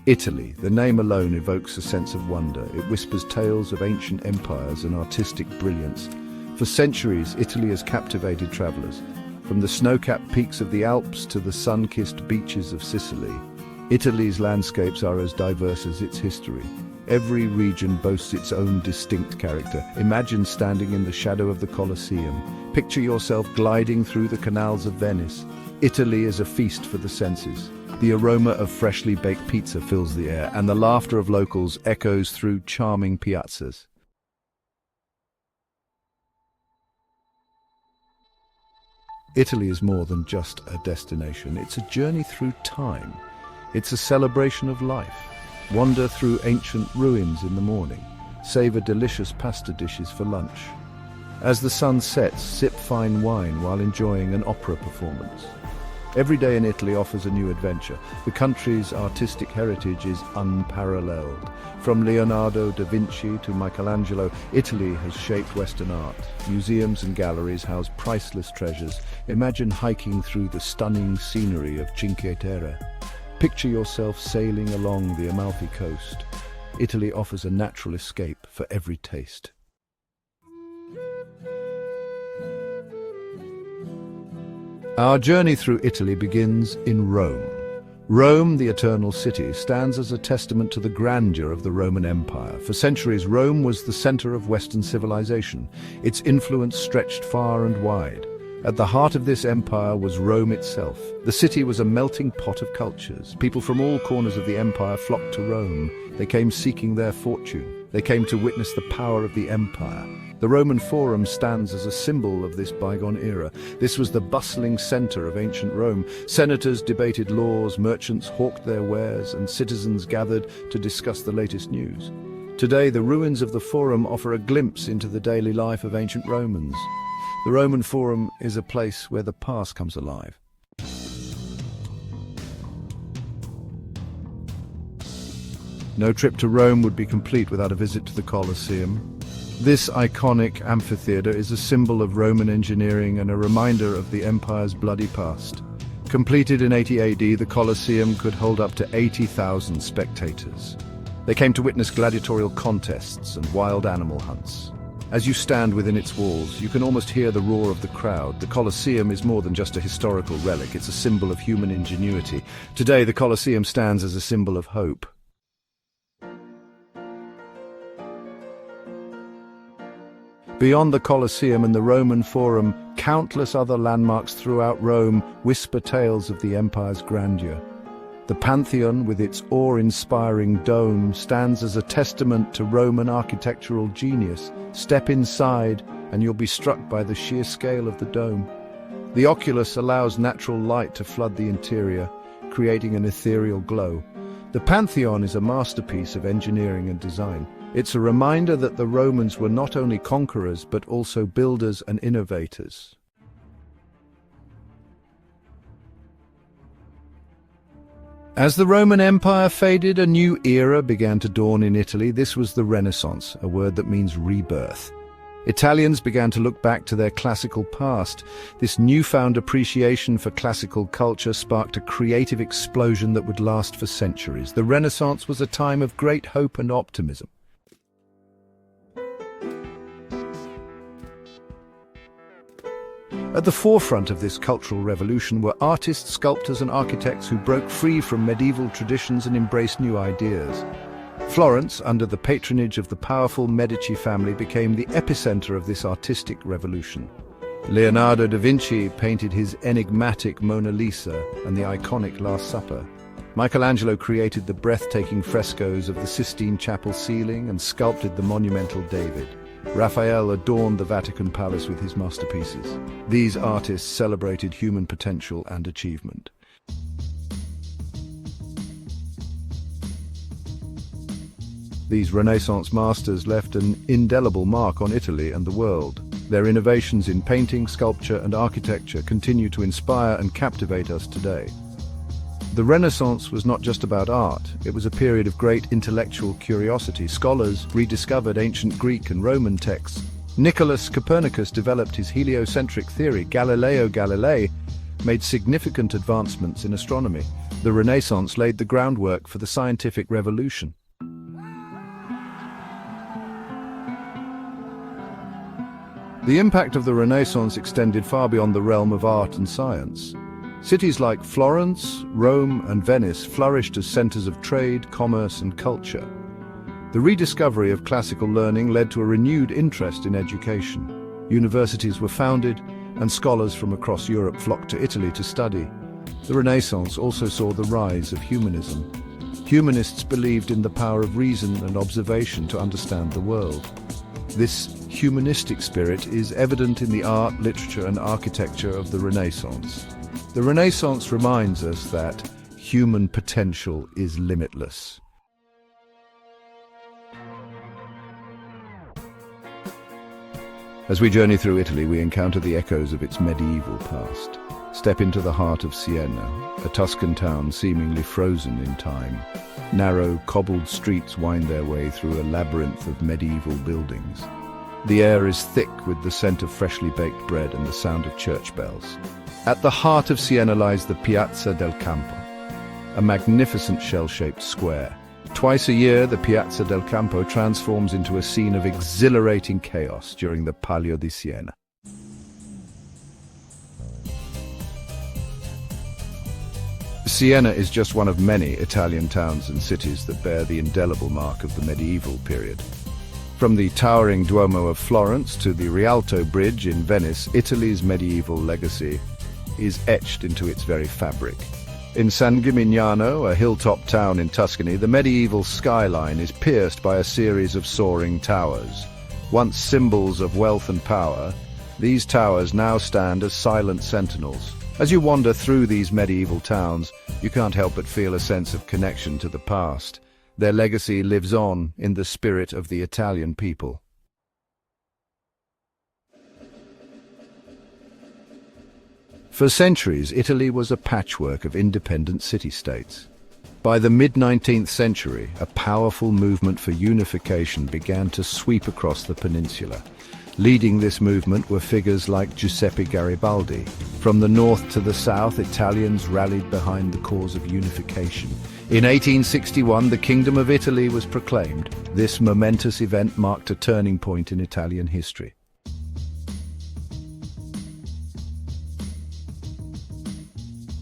Italy, the name alone evokes a sense of wonder. It whispers tales of ancient empires and artistic brilliance. For centuries, Italy has captivated travelers. From the snow-capped peaks of the Alps to the sun-kissed beaches of Sicily, Italy's landscapes are as diverse as its history. Every region boasts its own distinct character. Imagine standing in the shadow of the Colosseum. Picture yourself gliding through the canals of Venice. Italy is a feast for the senses. The aroma of freshly baked pizza fills the air, and the laughter of locals echoes through charming piazzas. Italy is more than just a destination. It's a journey through time. It's a celebration of life. Wander through ancient ruins in the morning. Savor delicious pasta dishes for lunch. As the sun sets, sip fine wine while enjoying an opera performance. Every day in Italy offers a new adventure. The country's artistic heritage is unparalleled. From Leonardo da Vinci to Michelangelo, Italy has shaped Western art. Museums and galleries house priceless treasures. Imagine hiking through the stunning scenery of Cinque Terre. Picture yourself sailing along the Amalfi Coast. Italy offers a natural escape for every taste. Our journey through Italy begins in Rome. Rome, the eternal city, stands as a testament to the grandeur of the Roman Empire. For centuries, Rome was the center of Western civilization. Its influence stretched far and wide. At the heart of this empire was Rome itself. The city was a melting pot of cultures. People from all corners of the empire flocked to Rome. They came seeking their fortune. They came to witness the power of the empire. The Roman Forum stands as a symbol of this bygone era. This was the bustling center of ancient Rome. Senators debated laws, merchants hawked their wares, and citizens gathered to discuss the latest news. Today, the ruins of the Forum offer a glimpse into the daily life of ancient Romans. The Roman Forum is a place where the past comes alive. No trip to Rome would be complete without a visit to the Colosseum. This iconic amphitheater is a symbol of Roman engineering and a reminder of the empire's bloody past. Completed in 80 AD, the Colosseum could hold up to 80,000 spectators. They came to witness gladiatorial contests and wild animal hunts. As you stand within its walls, you can almost hear the roar of the crowd. The Colosseum is more than just a historical relic, it's a symbol of human ingenuity. Today, the Colosseum stands as a symbol of hope. Beyond the Colosseum and the Roman Forum, countless other landmarks throughout Rome whisper tales of the empire's grandeur. The Pantheon, with its awe-inspiring dome, stands as a testament to Roman architectural genius. Step inside, and you'll be struck by the sheer scale of the dome. The oculus allows natural light to flood the interior, creating an ethereal glow. The Pantheon is a masterpiece of engineering and design. It's a reminder that the Romans were not only conquerors, but also builders and innovators. As the Roman Empire faded, a new era began to dawn in Italy. This was the Renaissance, a word that means rebirth. Italians began to look back to their classical past. This newfound appreciation for classical culture sparked a creative explosion that would last for centuries. The Renaissance was a time of great hope and optimism. At the forefront of this cultural revolution were artists, sculptors, and architects who broke free from medieval traditions and embraced new ideas. Florence, under the patronage of the powerful Medici family, became the epicenter of this artistic revolution. Leonardo da Vinci painted his enigmatic Mona Lisa and the iconic Last Supper. Michelangelo created the breathtaking frescoes of the Sistine Chapel ceiling and sculpted the monumental David. Raphael adorned the Vatican Palace with his masterpieces. These artists celebrated human potential and achievement. These Renaissance masters left an indelible mark on Italy and the world. Their innovations in painting, sculpture, and architecture continue to inspire and captivate us today. The Renaissance was not just about art, it was a period of great intellectual curiosity. Scholars rediscovered ancient Greek and Roman texts. Nicholas Copernicus developed his heliocentric theory. Galileo Galilei made significant advancements in astronomy. The Renaissance laid the groundwork for the scientific revolution. The impact of the Renaissance extended far beyond the realm of art and science. Cities like Florence, Rome, and Venice flourished as centers of trade, commerce, and culture. The rediscovery of classical learning led to a renewed interest in education. Universities were founded, and scholars from across Europe flocked to Italy to study. The Renaissance also saw the rise of humanism. Humanists believed in the power of reason and observation to understand the world. This humanistic spirit is evident in the art, literature, and architecture of the Renaissance. The Renaissance reminds us that human potential is limitless. As we journey through Italy, we encounter the echoes of its medieval past. Step into the heart of Siena, a Tuscan town seemingly frozen in time. Narrow, cobbled streets wind their way through a labyrinth of medieval buildings. The air is thick with the scent of freshly baked bread and the sound of church bells. At the heart of Siena lies the Piazza del Campo, a magnificent shell-shaped square. Twice a year, the Piazza del Campo transforms into a scene of exhilarating chaos during the Palio di Siena. Siena is just one of many Italian towns and cities that bear the indelible mark of the medieval period. From the towering Duomo of Florence to the Rialto Bridge in Venice, Italy's medieval legacy is etched into its very fabric. In San Gimignano, a hilltop town in Tuscany, the medieval skyline is pierced by a series of soaring towers. Once symbols of wealth and power, these towers now stand as silent sentinels. As you wander through these medieval towns, you can't help but feel a sense of connection to the past. Their legacy lives on in the spirit of the Italian people. For centuries, Italy was a patchwork of independent city-states. By the mid-19th century, a powerful movement for unification began to sweep across the peninsula. Leading this movement were figures like Giuseppe Garibaldi. From the north to the south, Italians rallied behind the cause of unification. In 1861, the Kingdom of Italy was proclaimed. This momentous event marked a turning point in Italian history.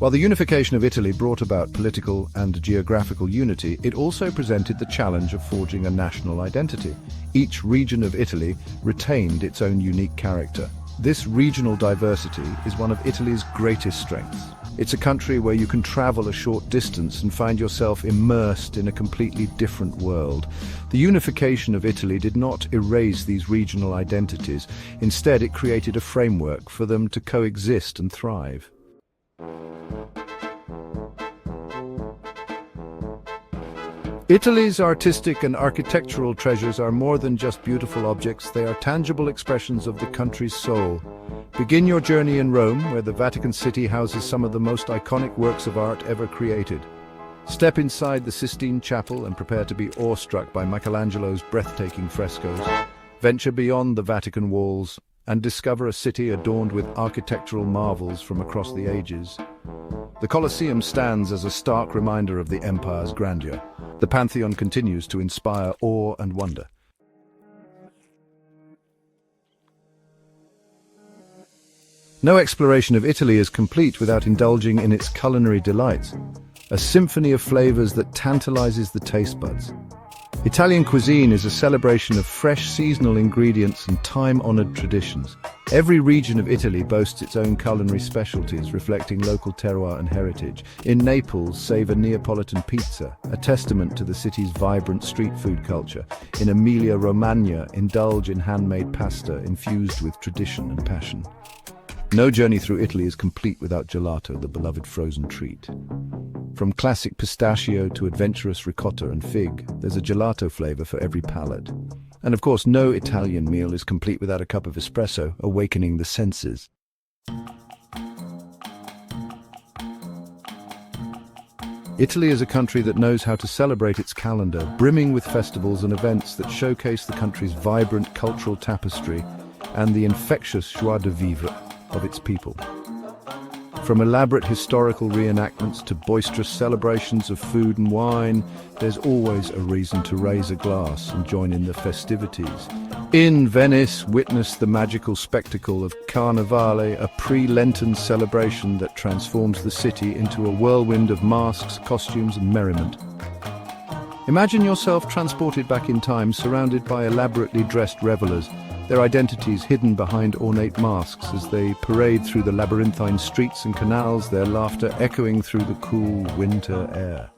While the unification of Italy brought about political and geographical unity, it also presented the challenge of forging a national identity. Each region of Italy retained its own unique character. This regional diversity is one of Italy's greatest strengths. It's a country where you can travel a short distance and find yourself immersed in a completely different world. The unification of Italy did not erase these regional identities. Instead, it created a framework for them to coexist and thrive. Italy's artistic and architectural treasures are more than just beautiful objects, they are tangible expressions of the country's soul. Begin your journey in Rome, where the Vatican City houses some of the most iconic works of art ever created. Step inside the Sistine Chapel and prepare to be awestruck by Michelangelo's breathtaking frescoes. Venture beyond the Vatican walls and discover a city adorned with architectural marvels from across the ages. The Colosseum stands as a stark reminder of the empire's grandeur. The Pantheon continues to inspire awe and wonder. No exploration of Italy is complete without indulging in its culinary delights, a symphony of flavors that tantalizes the taste buds. Italian cuisine is a celebration of fresh seasonal ingredients and time-honored traditions. Every region of Italy boasts its own culinary specialties reflecting local terroir and heritage. In Naples, savor Neapolitan pizza, a testament to the city's vibrant street food culture. In Emilia-Romagna, indulge in handmade pasta infused with tradition and passion. No journey through Italy is complete without gelato, the beloved frozen treat. From classic pistachio to adventurous ricotta and fig, there's a gelato flavor for every palate. And of course, no Italian meal is complete without a cup of espresso, awakening the senses. Italy is a country that knows how to celebrate its calendar, brimming with festivals and events that showcase the country's vibrant cultural tapestry and the infectious joie de vivre of its people. From elaborate historical reenactments to boisterous celebrations of food and wine, there's always a reason to raise a glass and join in the festivities. In Venice, witness the magical spectacle of Carnevale, a pre-Lenten celebration that transforms the city into a whirlwind of masks, costumes and merriment. Imagine yourself transported back in time, surrounded by elaborately dressed revelers, their identities hidden behind ornate masks as they parade through the labyrinthine streets and canals, their laughter echoing through the cool winter air.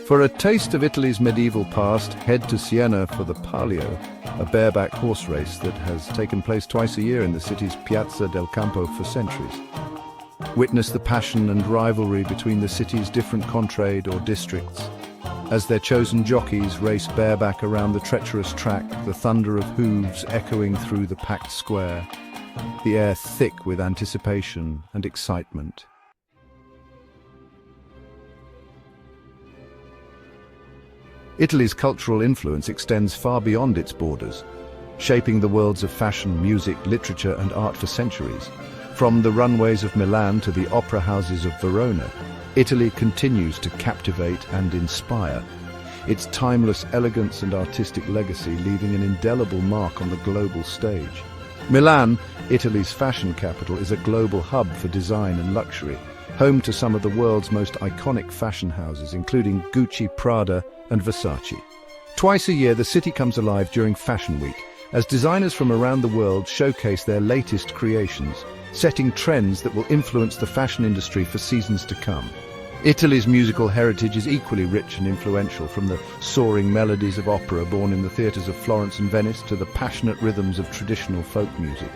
For a taste of Italy's medieval past, head to Siena for the Palio, a bareback horse race that has taken place twice a year in the city's Piazza del Campo for centuries. Witness the passion and rivalry between the city's different contrade or districts. As their chosen jockeys race bareback around the treacherous track, the thunder of hooves echoing through the packed square, the air thick with anticipation and excitement. Italy's cultural influence extends far beyond its borders, shaping the worlds of fashion, music, literature and art for centuries. From the runways of Milan to the opera houses of Verona, Italy continues to captivate and inspire, its timeless elegance and artistic legacy leaving an indelible mark on the global stage. Milan, Italy's fashion capital, is a global hub for design and luxury, home to some of the world's most iconic fashion houses, including Gucci, Prada and Versace. Twice a year, the city comes alive during Fashion Week, as designers from around the world showcase their latest creations, setting trends that will influence the fashion industry for seasons to come. Italy's musical heritage is equally rich and influential, from the soaring melodies of opera born in the theatres of Florence and Venice to the passionate rhythms of traditional folk music.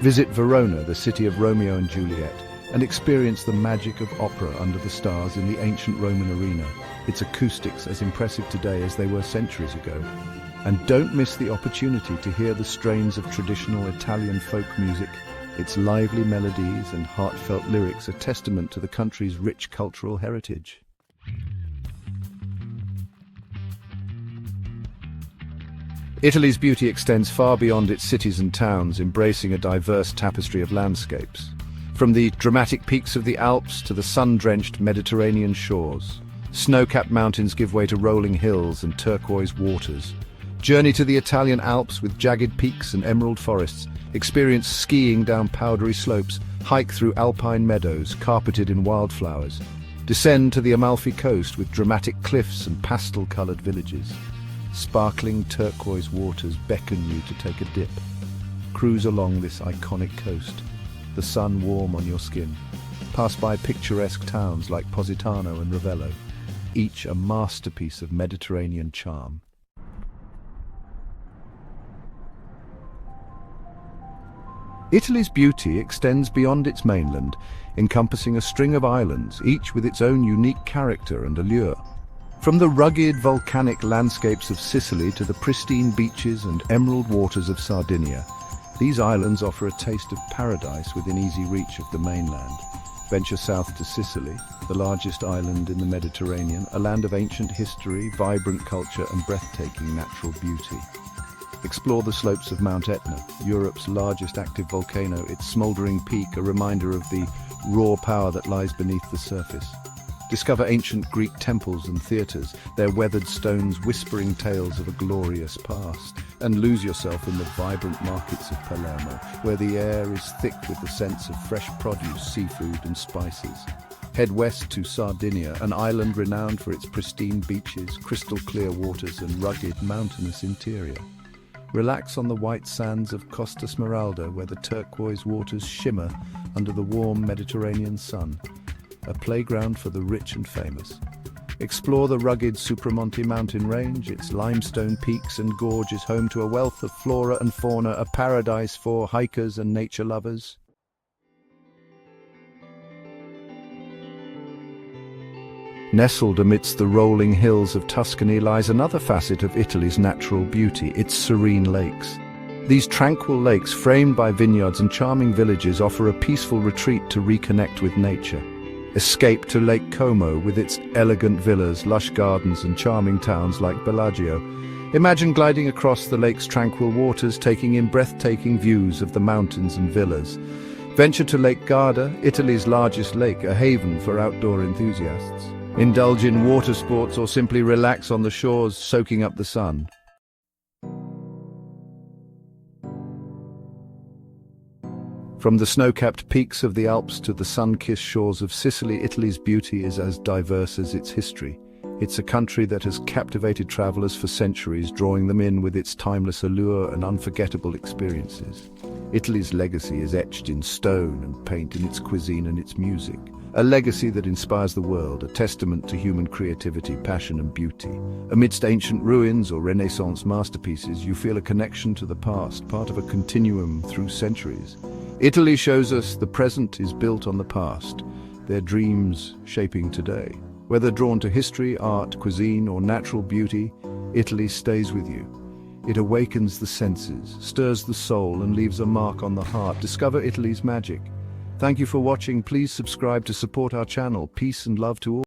Visit Verona, the city of Romeo and Juliet, and experience the magic of opera under the stars in the ancient Roman arena, its acoustics as impressive today as they were centuries ago. And don't miss the opportunity to hear the strains of traditional Italian folk music. Its lively melodies and heartfelt lyrics are testament to the country's rich cultural heritage. Italy's beauty extends far beyond its cities and towns, embracing a diverse tapestry of landscapes. From the dramatic peaks of the Alps to the sun-drenched Mediterranean shores, snow-capped mountains give way to rolling hills and turquoise waters. Journey to the Italian Alps with jagged peaks and emerald forests. Experience skiing down powdery slopes, hike through alpine meadows carpeted in wildflowers. Descend to the Amalfi Coast with dramatic cliffs and pastel-colored villages. Sparkling turquoise waters beckon you to take a dip. Cruise along this iconic coast, the sun warm on your skin. Pass by picturesque towns like Positano and Ravello, each a masterpiece of Mediterranean charm. Italy's beauty extends beyond its mainland, encompassing a string of islands, each with its own unique character and allure. From the rugged volcanic landscapes of Sicily to the pristine beaches and emerald waters of Sardinia, these islands offer a taste of paradise within easy reach of the mainland. Venture south to Sicily, the largest island in the Mediterranean, a land of ancient history, vibrant culture and breathtaking natural beauty. Explore the slopes of Mount Etna, Europe's largest active volcano, its smouldering peak a reminder of the raw power that lies beneath the surface. Discover ancient Greek temples and theatres, their weathered stones whispering tales of a glorious past. And lose yourself in the vibrant markets of Palermo, where the air is thick with the scents of fresh produce, seafood and spices. Head west to Sardinia, an island renowned for its pristine beaches, crystal-clear waters and rugged, mountainous interior. Relax on the white sands of Costa Smeralda, where the turquoise waters shimmer under the warm Mediterranean sun, a playground for the rich and famous. Explore the rugged Supramonte mountain range, its limestone peaks and gorges home to a wealth of flora and fauna, a paradise for hikers and nature lovers. Nestled amidst the rolling hills of Tuscany lies another facet of Italy's natural beauty, its serene lakes. These tranquil lakes, framed by vineyards and charming villages, offer a peaceful retreat to reconnect with nature. Escape to Lake Como with its elegant villas, lush gardens and charming towns like Bellagio. Imagine gliding across the lake's tranquil waters, taking in breathtaking views of the mountains and villas. Venture to Lake Garda, Italy's largest lake, a haven for outdoor enthusiasts. Indulge in water sports or simply relax on the shores, soaking up the sun. From the snow-capped peaks of the Alps to the sun-kissed shores of Sicily, Italy's beauty is as diverse as its history. It's a country that has captivated travelers for centuries, drawing them in with its timeless allure and unforgettable experiences. Italy's legacy is etched in stone and paint, in its cuisine and its music. A legacy that inspires the world, a testament to human creativity, passion and beauty. Amidst ancient ruins or Renaissance masterpieces, you feel a connection to the past, part of a continuum through centuries. Italy shows us the present is built on the past, their dreams shaping today. Whether drawn to history, art, cuisine, or natural beauty, Italy stays with you. It awakens the senses, stirs the soul, and leaves a mark on the heart. Discover Italy's magic. Thank you for watching. Please subscribe to support our channel. Peace and love to all.